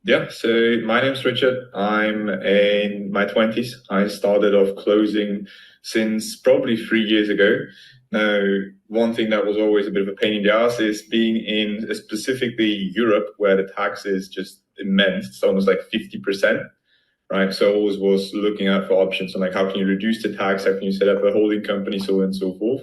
Yeah, so my name's Richard. I'm in my 20s. I started off closing since probably 3 years ago. Now, one thing that was always a bit of a pain in the ass is being in specifically Europe, where the tax is just immense. It's almost like 50%, right? So I always was looking out for options on like how can you reduce the tax, how can you set up a holding company, so on and so forth.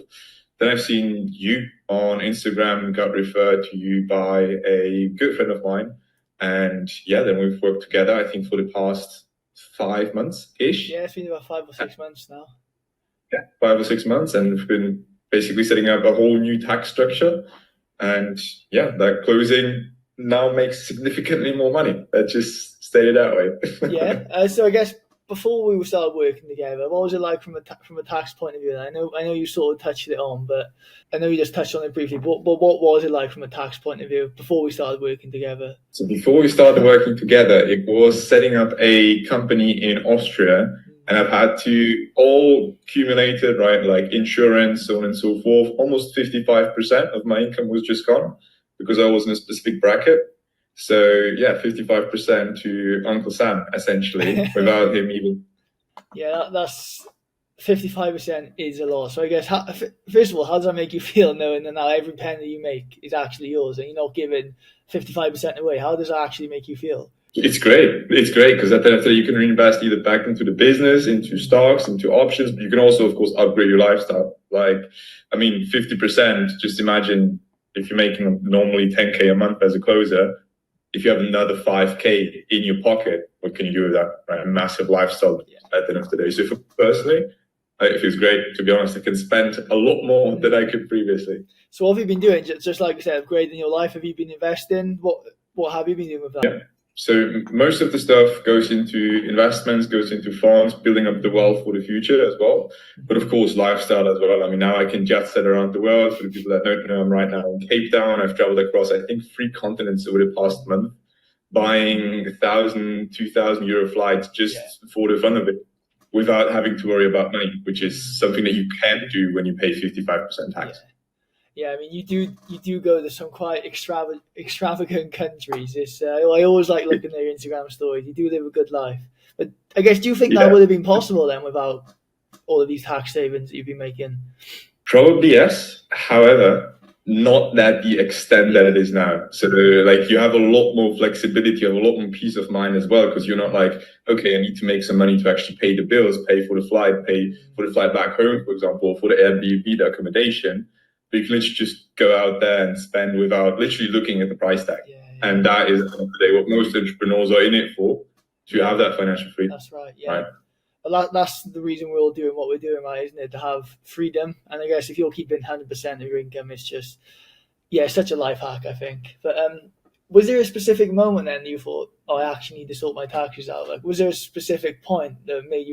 Then I've seen you on Instagram, got referred to you by a good friend of mine. And yeah, then we've worked together, I think, for the past 5 months ish. Yeah, it's been about 5 or 6 months now. Yeah, 5 or 6 months. And we've been basically setting up a whole new tax structure. And yeah, that closing now makes significantly more money. Let's just state it that Yeah. way. So I guess before we started working together, what was it like from a tax point of view? I know you sort of touched it on, but I know you just touched on it briefly. But what was it like from a tax point of view before we started working together? So before we started working together, it was setting up a company in Austria, and I've had to all accumulated, right, like insurance, so on and so forth. Almost 55% of my income was just gone because I was in a specific bracket. So yeah, 55% to Uncle Sam, essentially, without him even. Yeah, that's 55% is a lot. So I guess first of all, how does that make you feel knowing that now every penny you make is actually yours and you're not giving 55% away? How does that actually make you feel? It's great. It's great because at the end of the day, you can reinvest either back into the business, into stocks, into options, but you can also, of course, upgrade your lifestyle. Like, I mean, 50%, just imagine if you're making normally 10K a month as a closer, if you have another 5K in your pocket, what can you do with that? Right? A massive lifestyle at the end of the day. So for personally, it feels great. To be honest, I can spend a lot more than I could previously. So what have you been doing? Just like you said, upgrading your life. Have you been investing? What have you been doing with that? Yeah. So most of the stuff goes into investments, goes into funds, building up the wealth for the future as well. But of course, lifestyle as well. I mean, now I can jet set around the world. For the people that don't know, I'm right now in Cape Town. I've traveled across, I think, 3 continents over the past month, buying 1,000, 2,000 euro flights just for the fun of it, without having to worry about money, which is something that you can't do when you pay 55% tax. Yeah, I mean, you do go to some quite extravagant countries. I always like looking at your Instagram stories. You do live a good life, but I guess do you think that Yeah. would have been possible then without all of these tax savings that you've been making? Probably yes. However, not at the extent that it is now. So like you have a lot more flexibility, you have a lot more peace of mind as well, because you're not like, okay, I need to make some money to actually pay the bills, pay for the flight, pay for the flight back home, for example, for the Airbnb, the accommodation. But you can literally just go out there and spend without literally looking at the price tag. And that is at the end of the day what most entrepreneurs are in it for, to have that financial freedom. That's right. Yeah. Right? That's the reason we're all doing what we're doing, right? Isn't it? To have freedom. And I guess if you're keeping 100% of your income, it's just, yeah, such a life hack, I think. But was there a specific moment then you thought, oh, I actually need to sort my taxes out? Like, was there a specific point that made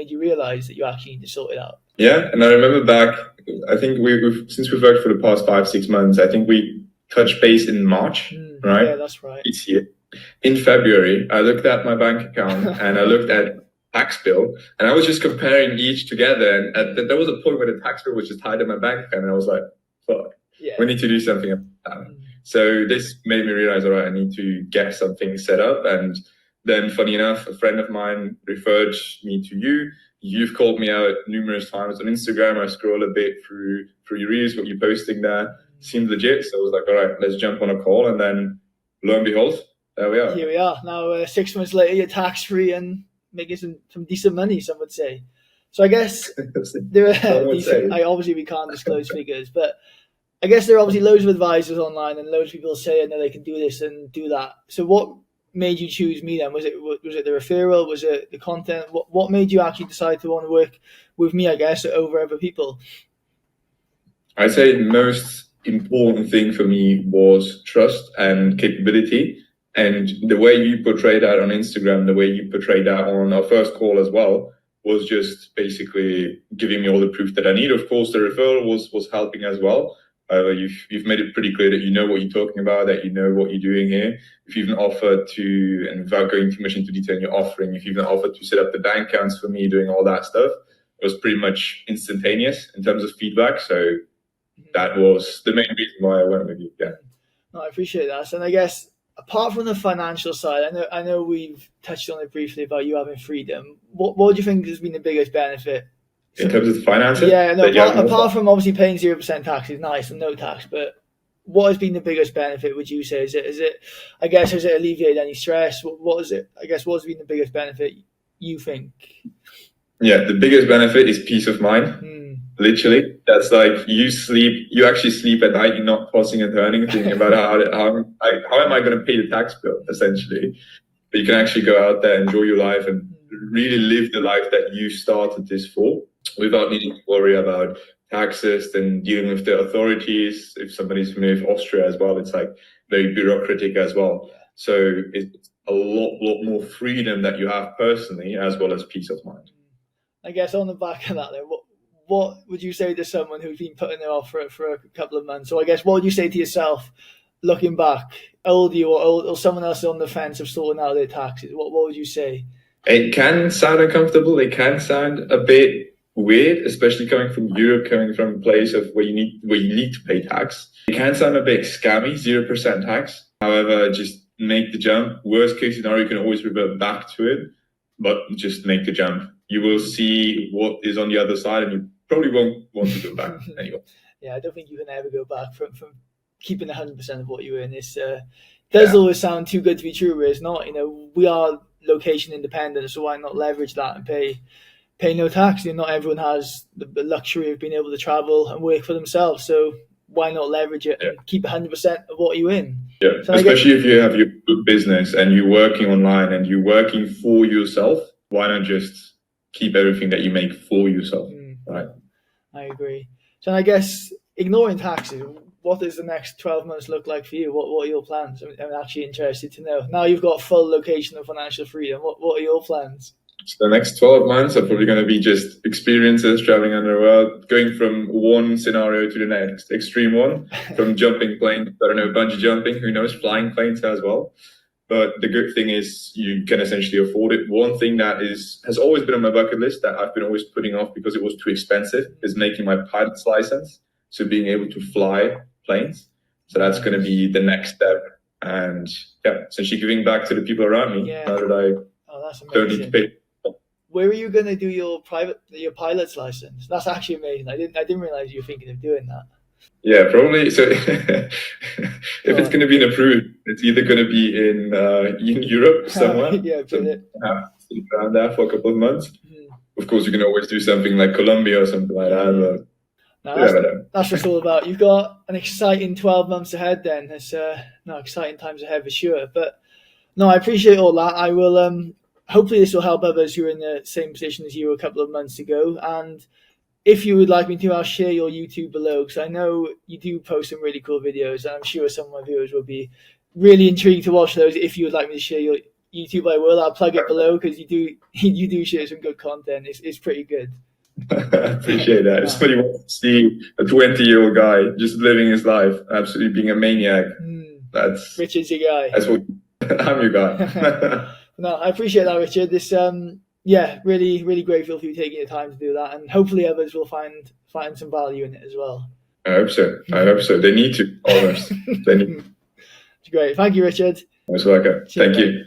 you realize that you actually need to sort it out? Yeah, and I remember back. I think since we've worked for the past 5, 6 months, I think we touched base in March, right? Yeah, that's right. This year. In February, I looked at my bank account and I looked at tax bill, and I was just comparing each together. And there was a point where the tax bill was just tied in my bank account, and I was like, "Fuck, we need to do something about that." So this made me realize, all right, I need to get something set up. And then, funny enough, a friend of mine referred me to you. You've called me out numerous times on Instagram. I scroll a bit through your reels, what you're posting there. Seemed legit. So I was like, all right, let's jump on a call. And then lo and behold, there we are. Here we are. Now, 6 months later, you're tax free and making some decent money, some would say. So I guess there are decent, obviously we can't disclose figures, but I guess there are obviously loads of advisors online and loads of people saying that they can do this and do that. So what made you choose me then? Was it the referral? Was it the content? What made you actually decide to want to work with me, I guess, over other people? I'd say the most important thing for me was trust and capability. And the way you portray that on Instagram, the way you portray that on our first call as well, was just basically giving me all the proof that I need. Of course, the referral was helping as well. You've made it pretty clear that you know what you're talking about, that you know what you're doing here. If you've even offered to, and without going too much into detail in your offering, if you've even offered to set up the bank accounts for me, doing all that stuff, it was pretty much instantaneous in terms of feedback. So that was the main reason why I went with you. Yeah. No, I appreciate that. And I guess apart from the financial side, I know we've touched on it briefly about you having freedom. What do you think has been the biggest benefit? In terms of finances? Yeah, no, apart from obviously paying 0% tax is nice and no tax, but what has been the biggest benefit, would you say? Is it I guess, has it alleviated any stress? What is it? I guess, what's been the biggest benefit you think? Yeah, the biggest benefit is peace of mind. Literally, that's like you actually sleep at night. You're not tossing and turning, thinking about how am I going to pay the tax bill, essentially. But you can actually go out there, enjoy your life, and really live the life that you started this for, without needing to worry about taxes and dealing with the authorities. If somebody's familiar with Austria as well, it's like very bureaucratic as well. So it's a lot more freedom that you have personally, as well as peace of mind. I guess on the back of that, then, what would you say to someone who's been putting it off for a couple of months? So I guess, what would you say to yourself, looking back, old you or someone else on the fence of sorting out their taxes? What would you say? It can sound uncomfortable. It can sound a bit weird, especially coming from Europe, coming from a place of where you need to pay tax. It can sound a bit scammy, 0% tax. However, just make the jump. Worst case scenario, you can always revert back to it, but just make the jump. You will see what is on the other side, and you probably won't want to go back anyway. Yeah, I don't think you can ever go back from keeping 100% of what you earn. It does always sound too good to be true, where it's not. We are location independent, so why not leverage that and pay no tax? Not everyone has the luxury of being able to travel and work for themselves, so why not leverage it and keep 100% of what you earn? Yeah, so especially if you have your business and you're working online and you're working for yourself, why not just keep everything that you make for yourself, right? I agree. So I guess, ignoring taxes, what does the next 12 months look like for you? What are your plans? I'm actually interested to know. Now you've got full location of financial freedom, what are your plans? So the next 12 months are probably going to be just experiences, traveling around the world, going from one scenario to the next extreme one, from jumping planes, bungee jumping, who knows, flying planes as well. But the good thing is you can essentially afford it. One thing that has always been on my bucket list that I've been always putting off because it was too expensive is making my pilot's license. So being able to fly planes. So that's going to be the next step. And essentially giving back to the people around me now that I don't need to pay. Where are you going to do your pilot's license? That's actually amazing. I didn't realize you were thinking of doing that. Yeah, probably. So if it's going to be approved, it's either going to be in Europe somewhere. Brilliant. Stick around there for a couple of months. Of course, you can always do something like Colombia or something like that. That's just all about. You've got an exciting 12 months ahead. Then there's exciting times ahead for sure. But no, I appreciate all that. I will. Hopefully, this will help others who are in the same position as you a couple of months ago. And if you would like me to, I'll share your YouTube below, because I know you do post some really cool videos, and I'm sure some of my viewers will be really intrigued to watch those. If you would like me to share your YouTube, I will. I'll plug it below, because you do share some good content. It's pretty good. I appreciate that. It's funny to see a 20-year-old guy just living his life, absolutely being a maniac. That's Richard's your guy. That's what I'm your guy. No, I appreciate that, Richard. This really, really grateful for you taking the time to do that, and hopefully others will find some value in it as well. I hope so. They need to, almost. They need. It's great. Thank you, Richard. Most welcome. Thank you.